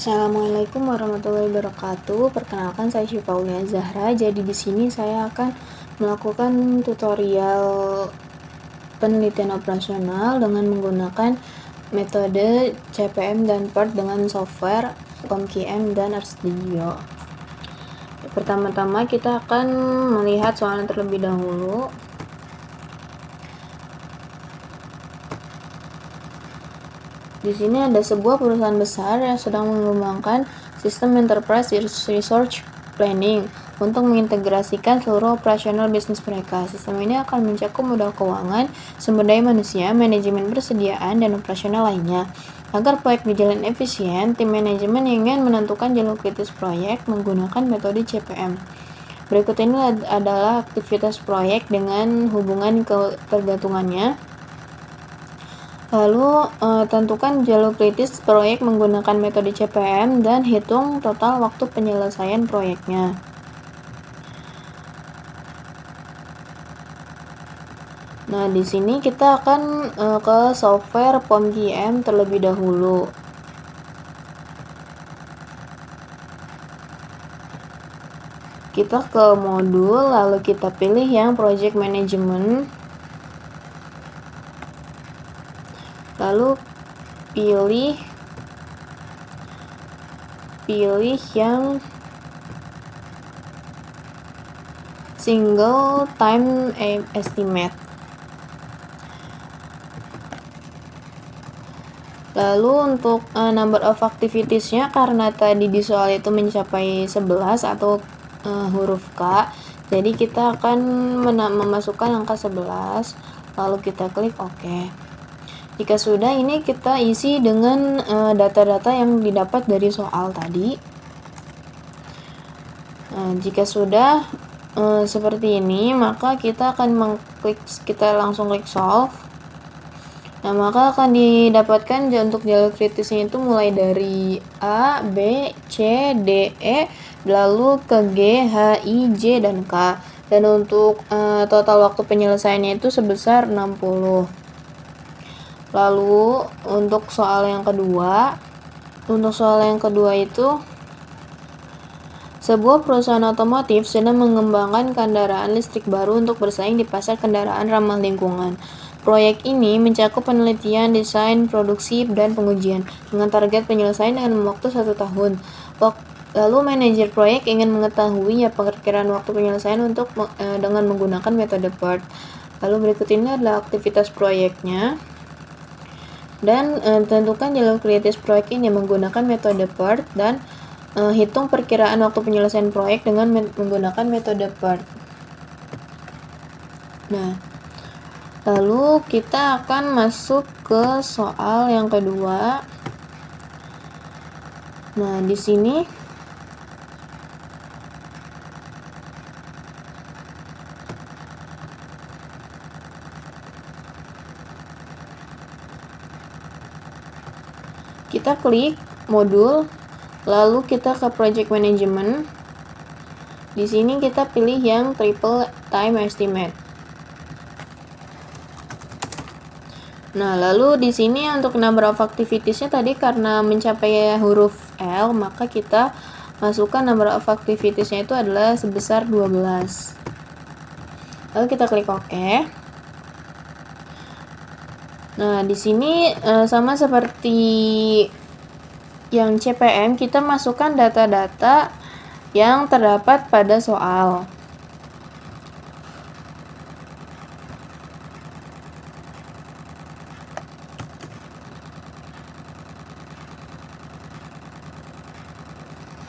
Assalamualaikum warahmatullahi wabarakatuh. Perkenalkan, saya Syifaulia Zahra. Jadi di sini saya akan melakukan tutorial penelitian operasional dengan menggunakan metode CPM dan PERT dengan software POMQM dan RStudio. Pertama-tama kita akan melihat soalnya terlebih dahulu. Di sini ada sebuah perusahaan besar yang sedang mengembangkan sistem enterprise resource planning untuk mengintegrasikan seluruh operasional bisnis mereka. Sistem ini akan mencakup modal keuangan, sumber daya manusia, manajemen persediaan, dan operasional lainnya. Agar proyek berjalan efisien, tim manajemen ingin menentukan jalur kritis proyek menggunakan metode CPM. Berikut ini adalah aktivitas proyek dengan hubungan ketergantungannya. Lalu, tentukan jalur kritis proyek menggunakan metode CPM dan hitung total waktu penyelesaian proyeknya. Nah, di sini kita akan ke software POMQM terlebih dahulu. Kita ke modul, lalu kita pilih yang Project Management. Lalu pilih yang single time estimate. Lalu untuk number of activitiesnya, karena tadi di soal itu mencapai 11 atau huruf K, jadi kita akan memasukkan angka 11, lalu kita klik OK. Jika sudah, ini kita isi dengan data-data yang didapat dari soal tadi. Jika sudah seperti ini, maka kita akan langsung klik solve. Nah, maka akan didapatkan untuk jalur kritisnya itu mulai dari A, B, C, D, E, lalu ke G, H, I, J, dan K. Dan untuk total waktu penyelesaiannya itu sebesar 60. Lalu untuk soal yang kedua itu sebuah perusahaan otomotif sedang mengembangkan kendaraan listrik baru untuk bersaing di pasar kendaraan ramah lingkungan. Proyek ini mencakup penelitian, desain, produksi, dan pengujian dengan target penyelesaian dalam waktu 1 tahun. Lalu manajer proyek ingin mengetahui perkiraan waktu penyelesaian dengan menggunakan metode PERT. Lalu berikut ini adalah aktivitas proyeknya. Dan tentukan jalur kritis proyek ini menggunakan metode PERT dan hitung perkiraan waktu penyelesaian proyek dengan menggunakan metode PERT. Nah, lalu kita akan masuk ke soal yang kedua. Nah, di sini kita klik modul, lalu kita ke Project Management. Di sini kita pilih yang Triple Time Estimate. Nah, lalu di sini untuk number of activitiesnya tadi karena mencapai huruf L, maka kita masukkan number of activitiesnya itu adalah sebesar 12. Lalu kita klik OK. Nah, di sini sama seperti yang CPM, kita masukkan data-data yang terdapat pada soal.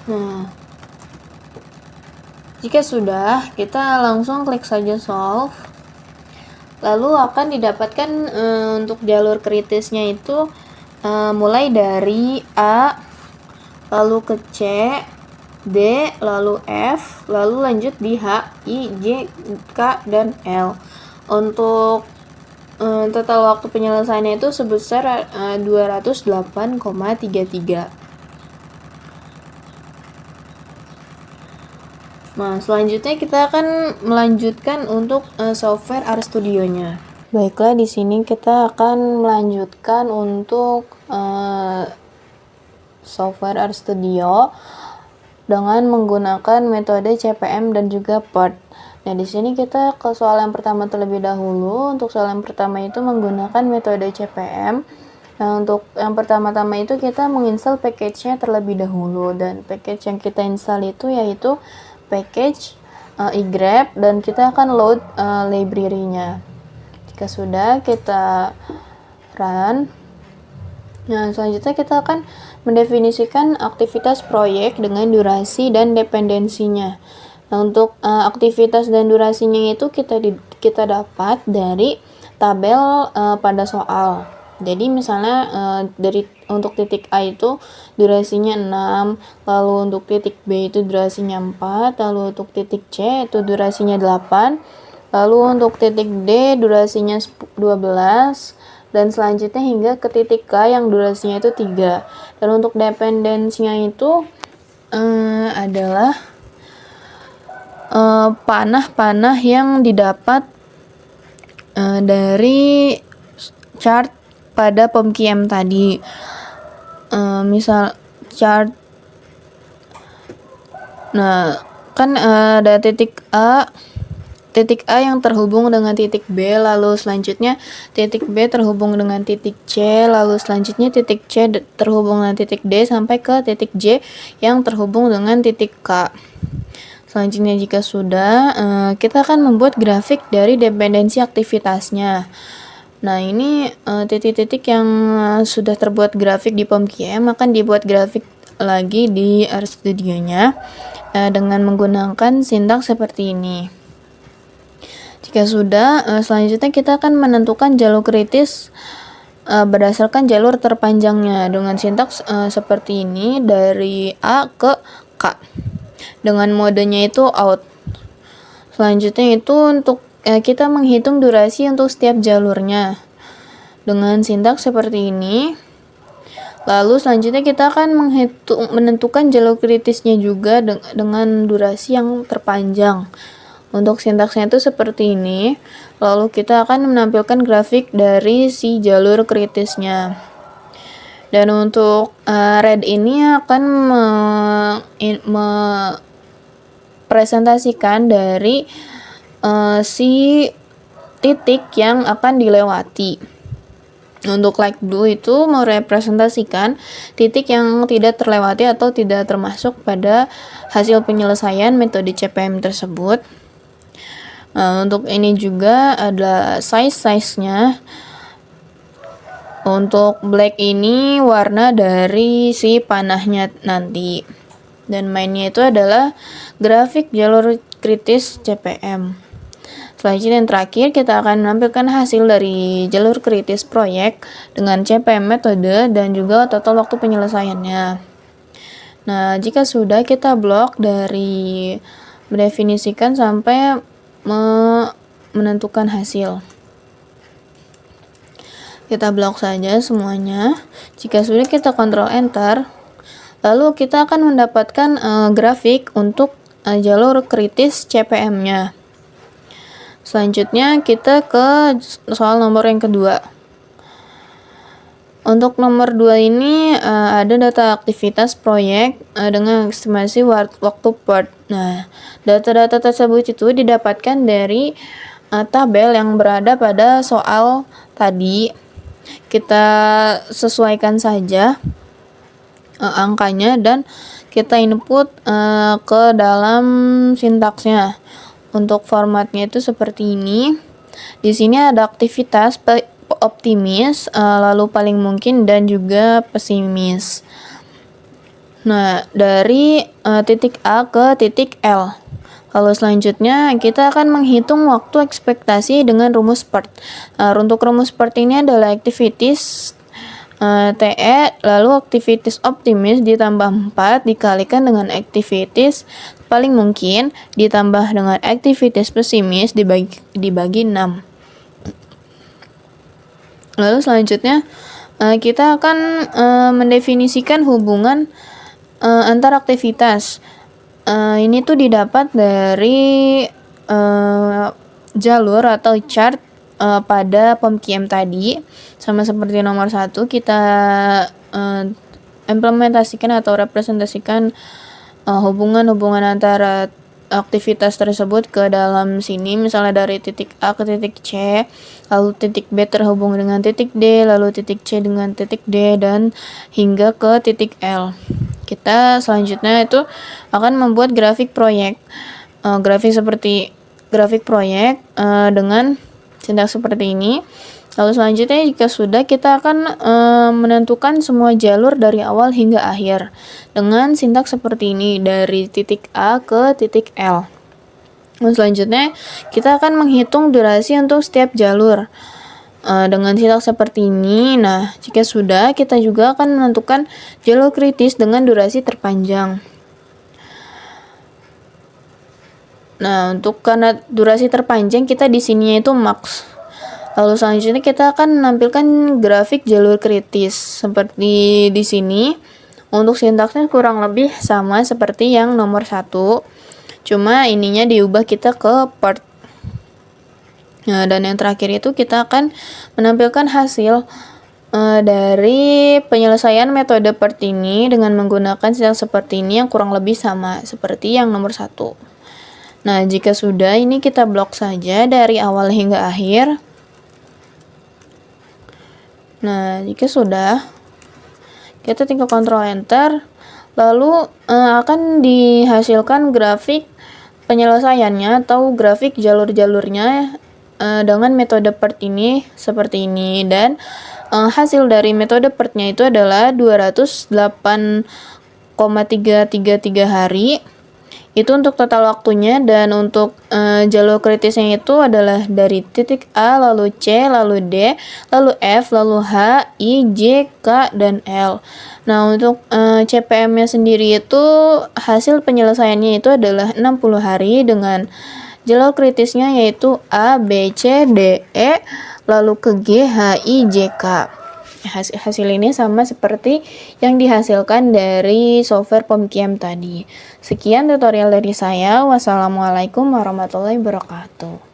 Nah, jika sudah, kita langsung klik saja solve. Lalu akan didapatkan untuk jalur kritisnya itu mulai dari A, lalu ke C, D, lalu F, lalu lanjut di H, I, J, K, dan L. Untuk total waktu penyelesaiannya itu sebesar 208,33. Nah, selanjutnya kita akan melanjutkan untuk software RStudio-nya. Baiklah, di sini kita akan melanjutkan untuk Software RStudio dengan menggunakan metode CPM dan juga PERT. Nah, di sini kita ke soal yang pertama terlebih dahulu. Untuk soal yang pertama itu menggunakan metode CPM. Nah, untuk yang pertama-tama itu kita menginstal package-nya terlebih dahulu, dan package yang kita install itu yaitu package igrep, dan kita akan load library-nya. Jika sudah, kita run. Nah, selanjutnya kita akan mendefinisikan aktivitas proyek dengan durasi dan dependensinya. Nah, untuk aktivitas dan durasinya itu kita dapat dari tabel pada soal. Jadi misalnya untuk titik A itu durasinya 6, lalu untuk titik B itu durasinya 4, lalu untuk titik C itu durasinya 8, lalu untuk titik D durasinya 12, dan selanjutnya hingga ke titik K yang durasinya itu 3. Dan untuk dependensinya itu adalah panah-panah yang didapat dari chart pada POMQM tadi. Misal chart, nah kan ada titik A yang terhubung dengan titik B, lalu selanjutnya titik B terhubung dengan titik C, lalu selanjutnya titik C terhubung dengan titik D sampai ke titik J yang terhubung dengan titik K. Selanjutnya jika sudah, kita akan membuat grafik dari dependensi aktivitasnya. Nah, ini titik-titik yang sudah terbuat grafik di POMQM akan dibuat grafik lagi di RStudio-nya dengan menggunakan sintaks seperti ini. Jika sudah, selanjutnya kita akan menentukan jalur kritis berdasarkan jalur terpanjangnya dengan sintaks seperti ini dari A ke K dengan modenya itu out. Selanjutnya itu untuk kita menghitung durasi untuk setiap jalurnya dengan sintaks seperti ini. Lalu selanjutnya kita akan menentukan jalur kritisnya juga dengan durasi yang terpanjang. Untuk sintaksnya itu seperti ini. Lalu kita akan menampilkan grafik dari si jalur kritisnya. Dan untuk red ini akan presentasikan dari si titik yang akan dilewati. Untuk light blue itu merepresentasikan titik yang tidak terlewati atau tidak termasuk pada hasil penyelesaian metode CPM tersebut. Untuk ini juga ada size-nya. Untuk black ini warna dari si panahnya nanti. Dan mainnya itu adalah grafik jalur kritis CPM. Selanjutnya yang terakhir, kita akan menampilkan hasil dari jalur kritis proyek dengan CPM metode dan juga total waktu penyelesaiannya. Nah, jika sudah, kita blok dari mendefinisikan sampai menentukan hasil. Kita blok saja semuanya. Jika sudah, kita Ctrl Enter. Lalu kita akan mendapatkan grafik untuk jalur kritis CPM-nya. Selanjutnya kita ke soal nomor yang kedua. Untuk nomor 2 ini ada data aktivitas proyek dengan estimasi waktu PERT. Nah, data-data tersebut itu didapatkan dari tabel yang berada pada soal tadi. Kita sesuaikan saja angkanya dan kita input ke dalam sintaksnya. Untuk formatnya itu seperti ini. Di sini ada aktivitas optimis, lalu paling mungkin, dan juga pesimis. Nah, dari titik A ke titik L. Lalu selanjutnya kita akan menghitung waktu ekspektasi dengan rumus PERT. Untuk rumus PERT ini adalah activities TE, lalu activities optimis ditambah 4 dikalikan dengan activities paling mungkin ditambah dengan activities pesimis dibagi 6. Lalu selanjutnya kita akan mendefinisikan hubungan antar aktivitas. Ini tuh didapat dari jalur atau chart pada POMQM tadi. Sama seperti nomor 1, kita implementasikan atau representasikan hubungan-hubungan antara aktivitas tersebut ke dalam sini, misalnya dari titik A ke titik C, lalu titik B terhubung dengan titik D, lalu titik C dengan titik D, dan hingga ke titik L. Kita selanjutnya itu akan membuat grafik proyek. Grafik proyek dengan sintaks seperti ini. Lalu selanjutnya jika sudah, kita akan menentukan semua jalur dari awal hingga akhir dengan sintaks seperti ini, dari titik A ke titik L. Lalu selanjutnya kita akan menghitung durasi untuk setiap jalur dengan sintaks seperti ini. Nah, jika sudah, kita juga akan menentukan jalur kritis dengan durasi terpanjang. Nah, karena durasi terpanjang, kita di sininya itu max. Lalu selanjutnya kita akan menampilkan grafik jalur kritis seperti di sini. Untuk sintaksnya kurang lebih sama seperti yang nomor 1. Cuma ininya diubah kita ke part. Nah, dan yang terakhir itu kita akan menampilkan hasil dari penyelesaian metode part ini dengan menggunakan sintaks seperti ini yang kurang lebih sama seperti yang nomor 1. Nah, jika sudah, ini kita blok saja dari awal hingga akhir. Nah, jika sudah, kita tinggal Ctrl Enter, lalu akan dihasilkan grafik penyelesaiannya atau grafik jalur-jalurnya dengan metode part ini seperti ini, dan hasil dari metode partnya itu adalah 208,333 hari. Itu untuk total waktunya, dan untuk jalur kritisnya itu adalah dari titik A, lalu C, lalu D, lalu F, lalu H, I, J, K, dan L. Nah, untuk CPM-nya sendiri itu hasil penyelesaiannya itu adalah 60 hari dengan jalur kritisnya yaitu A, B, C, D, E, lalu ke G, H, I, J, K. Hasil ini sama seperti yang dihasilkan dari software POMKIAM tadi. Sekian tutorial dari saya. Wassalamualaikum warahmatullahi wabarakatuh.